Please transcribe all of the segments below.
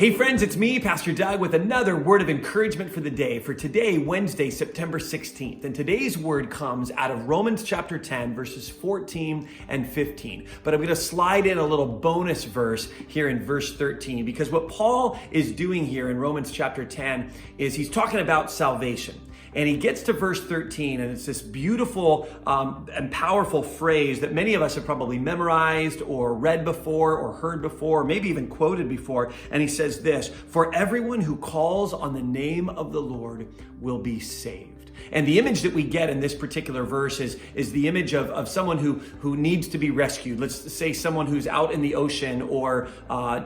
Hey friends, it's me, Pastor Doug, with another word of encouragement for the day. For today, Wednesday, September 16th. And today's word comes out of Romans chapter 10, verses 14 and 15. But I'm going to slide in a little bonus verse here in verse 13, because what Paul is doing here in Romans chapter 10 is he's talking about salvation. And he gets to verse 13, and it's this beautiful and powerful phrase that many of us have probably memorized or read before or heard before, or maybe even quoted before. And he says this: "For everyone who calls on the name of the Lord will be saved." And the image that we get in this particular verse is the image of someone who needs to be rescued. Let's say someone who's out in the ocean or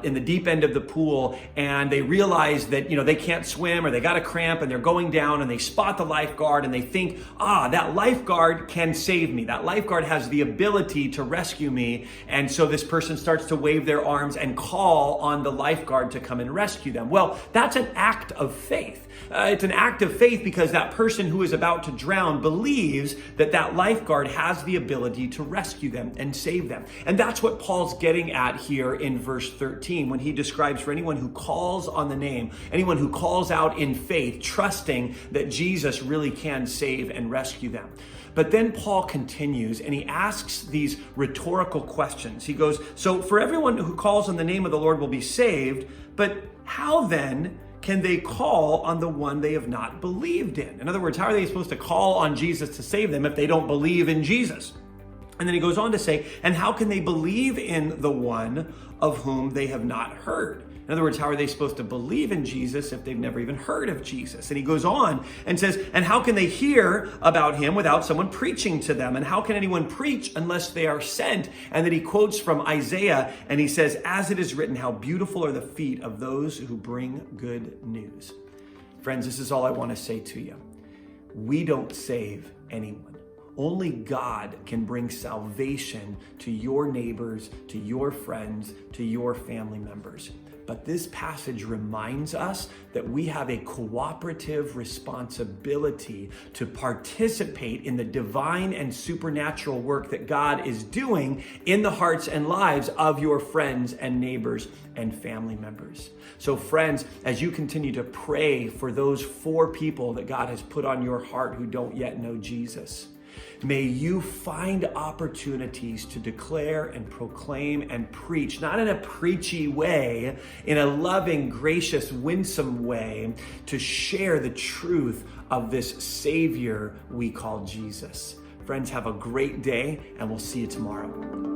in the deep end of the pool, and they realize that they can't swim or they got a cramp and they're going down, and they spot the lifeguard and they think, that lifeguard can save me. That lifeguard has the ability to rescue me. And so this person starts to wave their arms and call on the lifeguard to come and rescue them. Well, that's an act of faith. It's an act of faith because that person who is about to drown believes that that lifeguard has the ability to rescue them and save them. And that's what Paul's getting at here in verse 13 when he describes for anyone who calls on the name, anyone who calls out in faith, trusting that Jesus really can save and rescue them. But then Paul continues and he asks these rhetorical questions. He goes, so for everyone who calls on the name of the Lord will be saved, but how then can they call on the one they have not believed in? In other words, how are they supposed to call on Jesus to save them if they don't believe in Jesus? And then he goes on to say, and how can they believe in the one of whom they have not heard? In other words, how are they supposed to believe in Jesus if they've never even heard of Jesus? And he goes on and says, and how can they hear about him without someone preaching to them? And how can anyone preach unless they are sent? And then he quotes from Isaiah and he says, as it is written, how beautiful are the feet of those who bring good news. Friends, this is all I want to say to you. We don't save anyone. Only God can bring salvation to your neighbors, to your friends, to your family members. But this passage reminds us that we have a cooperative responsibility to participate in the divine and supernatural work that God is doing in the hearts and lives of your friends and neighbors and family members. So friends, as you continue to pray for those 4 people that God has put on your heart who don't yet know Jesus, may you find opportunities to declare and proclaim and preach, not in a preachy way, in a loving, gracious, winsome way, to share the truth of this Savior we call Jesus. Friends, have a great day, and we'll see you tomorrow.